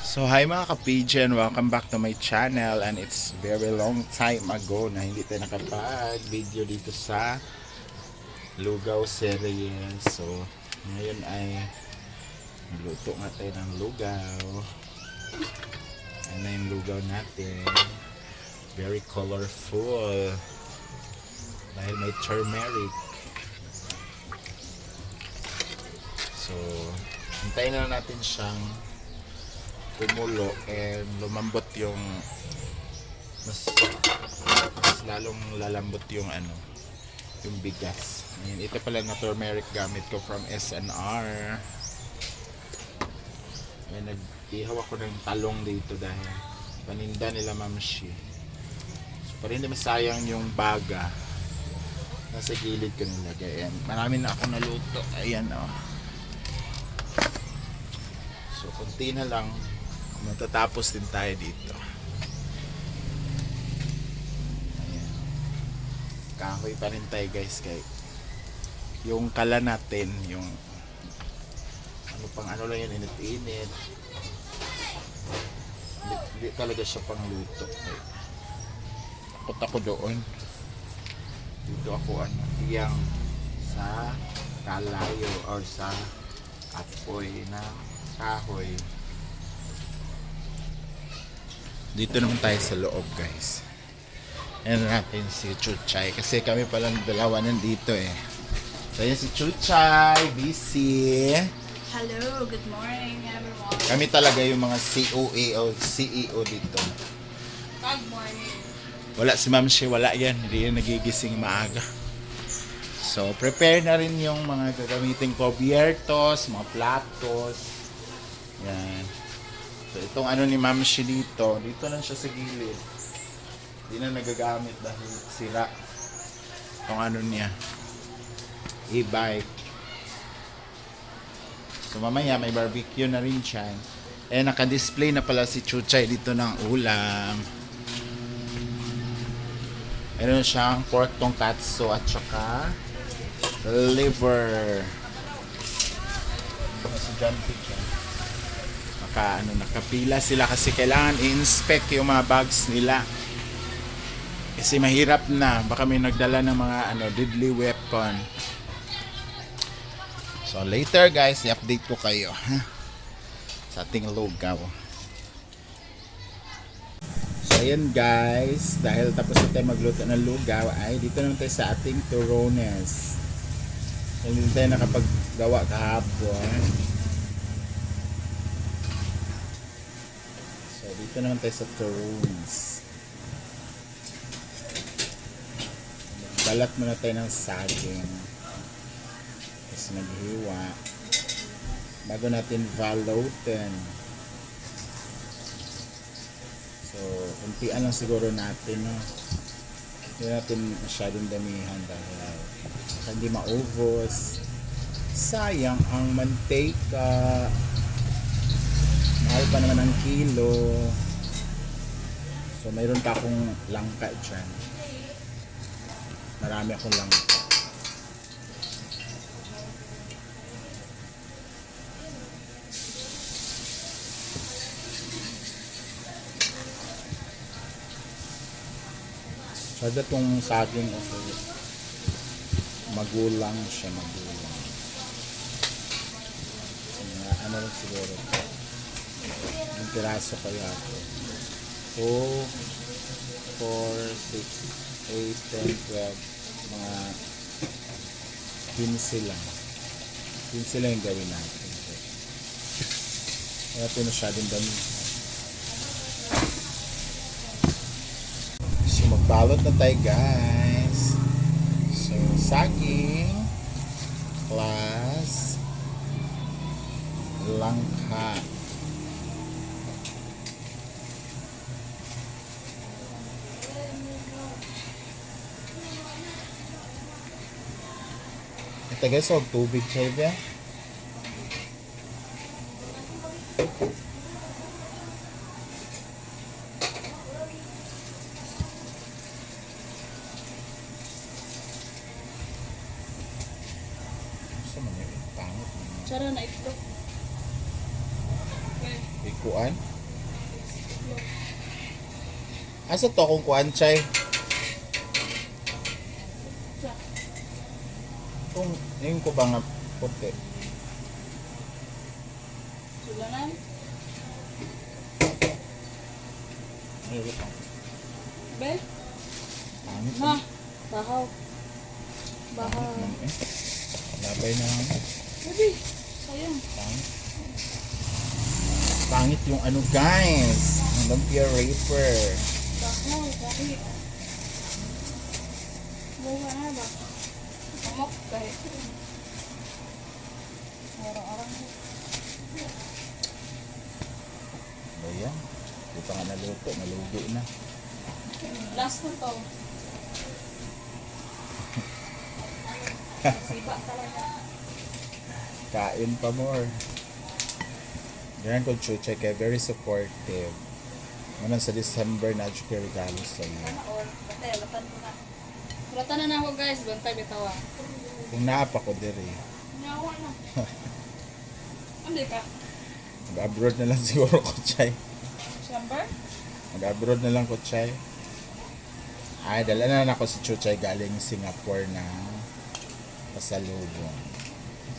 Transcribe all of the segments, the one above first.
So hi mga ka-pigeon, welcome back to my channel, and it's very long time ago na hindi tayo nakapag-video dito sa Lugaw series. So ngayon ay luto nga tayo ng lugaw. Ano yung lugaw natin? Very colorful dahil may turmeric. So hintayin na natin siyang kumulo and lumambot yung mas lalong lalambot yung yung bigas. Ayan, ito pala na turmeric gamit ko from SNR. Ayan, nag-ihaw ako ng talong dito dahil paninda nila mamshi. So, para hindi masayang yung baga, nasa gilid ko nilagay. Ayan, marami na ako naluto. Ayan So konti na lang, matatapos din tayo dito. Ayan. Kahoy pa rin tayo guys, kay yung kala natin, yung ano lang yun, init-init. Hindi talaga siya pang luto. Takot ako doon. Dito ako hiyang sa kalayo or sa apoy na kahoy. Dito naman tayo sa loob guys. Ayan natin si Chuchay kasi kami palang dalawa nandito eh. So yan si Chuchay, busy. Hello, good morning everyone. Kami talaga yung mga COA o CEO dito. Good morning. Wala si Ma'am Shi, wala yan. Hindi yan nagigising maaga. So prepare na rin yung mga gagamiting cubiertos, mga platos. Yan. So itong ni Ma'am Shi dito lang siya sa gilid. Hindi na nagagamit dahil sira itong niya, e-bike. So mamaya may barbecue na rin siya. Eh naka-display na pala si Chuchay dito ng ulam. Meron siyang pork tonkatsu at saka liver. Si John Pichon. Nakapila sila kasi kailangan i-inspect yung mga bags nila. Kasi mahirap na, baka may nagdala ng mga deadly weapon. So later guys, i-update ko kayo sa ating lugaw. So ayan guys, dahil tapos na tayo magluto ng lugaw, ay dito naman tayo sa ating turones. So hindi tayo nakapaggawa kahapon. Dito naman tayo sa turones. Balat muna tayo ng saging. Tapos maghiwa. Bago natin valutin. So, kuntian lang siguro natin. No? Hindi natin masyadong damihan dahil hindi maubos. Sayang ang mantika. Mahal pa naman ang kilo. So mayroon pa akong langka dyan. Marami akong langka. Sada tong saging magulang siya, magulang. Ano lang siguro yung piraso kaya ako 2, 4, 6, 8, 10, 12 mga 15 lang 15 lang yung gawin natin. Kaya ito masyadong dami. So magbalot na tayo guys. So saging plus langka. Ito guys, huwag tubig siya ba? Gusto mo na yung pangit. Sara na ito. Ikuan? Asa to kung kuan chay? Kung yung ko ba nga puti? Sulanan. Ay, wait lang. Be? Pangit Ma. lang. Bahaw. Bahaw. Eh. Labay na lang. Baby. Sayang. Pangit. Pangit yung ano guys. Ang lumpia raper. Bahaw. Kahit. Buka na ba? Amok kahit. Orang-orang. Ayan. Ito nga naluto. Nalugo na. Last na to. Siba talaga. Kain pa more. Ganyan ko chuchay kay very supportive. Muna sa December na chuchay regalo sa iyo. Sana or. Bate, latan ko na. Latan na ako guys. Bantay bitawa. Kung naapa ko diri. Nawa na. Andi ka? Mag-abroad na lang siguro ko chay. December? Mag-abroad na lang ko chay. Ay, dala na ako si Chuchay galing Singapore na pasalubong.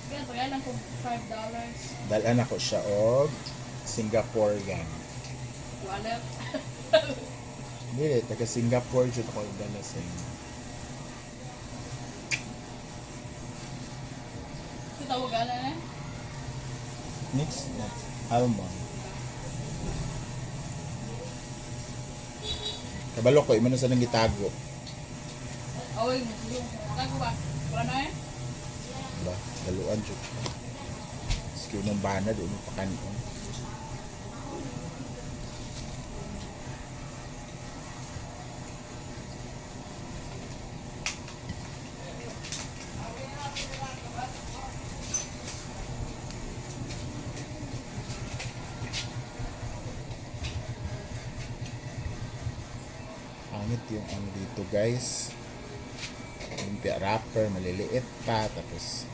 Sige, tagay lang kung $5. Dala na ko siya og Singapore yan. Wallet. Dili, taga Singapore dyan ako dala sa inyo. Kita ko gala na. Next, almond. Kabalo ko, imano sa nang gitago. Oy, tago ba? Wala na eh? Ba, daluan dyan. Skill ng bana, doon mo pakanon. Pangit yung ano dito guys. Lumpia wrapper, maliliit pa. Tapos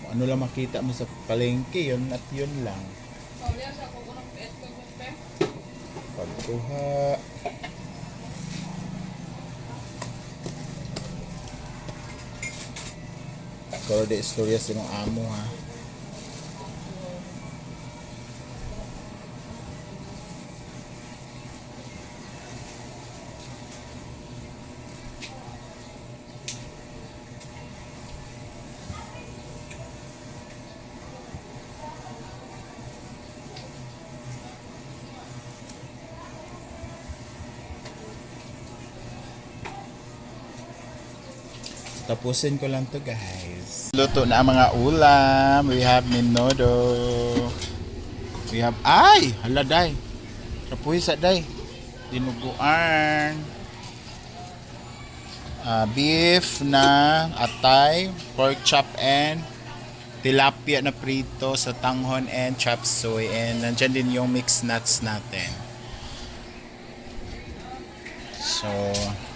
kung ano lang makita mo sa palengke, yun at yun lang. Paulihan sa ako unang pet ko gusto. Pagkuha. Pero de istorya sinong amo ha. Tapusin ko lang to guys. Luto na ang mga ulam. We have minodo. We have, ay! Hala day. Kapuhi sa day. Dinuguan. Beef na atay. Pork chop and tilapia na prito sa tanghon and chop suey. And nandyan din yung mixed nuts natin. So,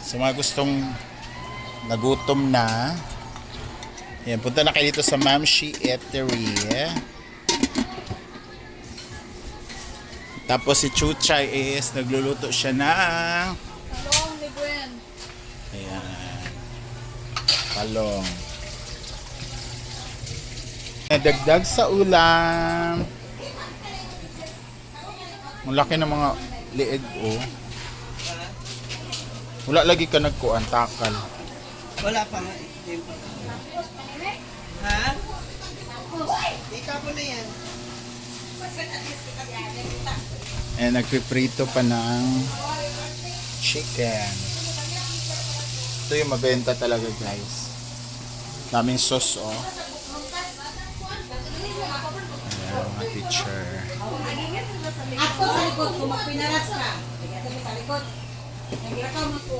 sa mga gustong nagutom na. Yan, punta na kayo dito sa Mamshi Eatery. Tapos si Chuchay is nagluluto siya ng Talong ni Gwen. ayan, talong. Dagdag sa ulam. Ang laki ng mga liig oh. Wala lagi ka nagkuan takal. Wala pa nga. Ha? Ikaw po na yan. And nagpiprito pa ng chicken. Ito yung mabenta talaga guys. Daming sauce oh. Ayan mga teacher. Ako sa likod, kung magpinaras ka. Sa likod. Nagrakaw mo po.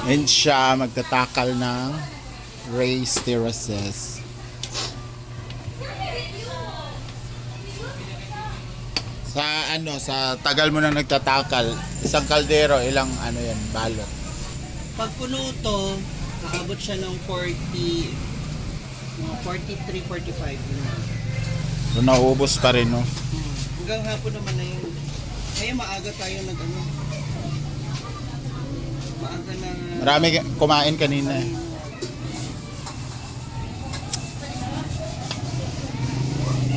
And siya magtatakal ng raised terraces. Sa ano, sa tagal mo nang nagtatakal, isang kaldero, ilang ano yan, balot. Pag puno to, nakabot siya ng 40, mga 43, 45. Yun. So nauubos pa rin no. Hanggang hapon naman na yun. Ngayon maaga tayo nag-ano. Maaga na... Marami kumain kanina.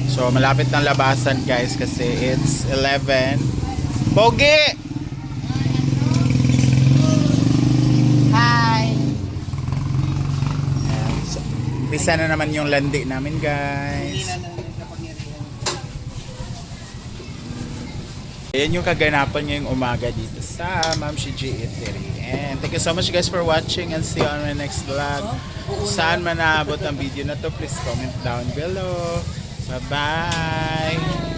So, malapit ng labasan guys kasi it's 11. Pogi! Hi! Ayan, so, umpisa na naman yung landi namin Hindi guys. na nagkapangyarihan. Ayan yung kaganapan ngayong umaga dito sa Ma'am Shiji Eatery. And thank you so much guys for watching and see you on my next vlog. Saan man naabot ang video na to, please comment down below. Bye-bye!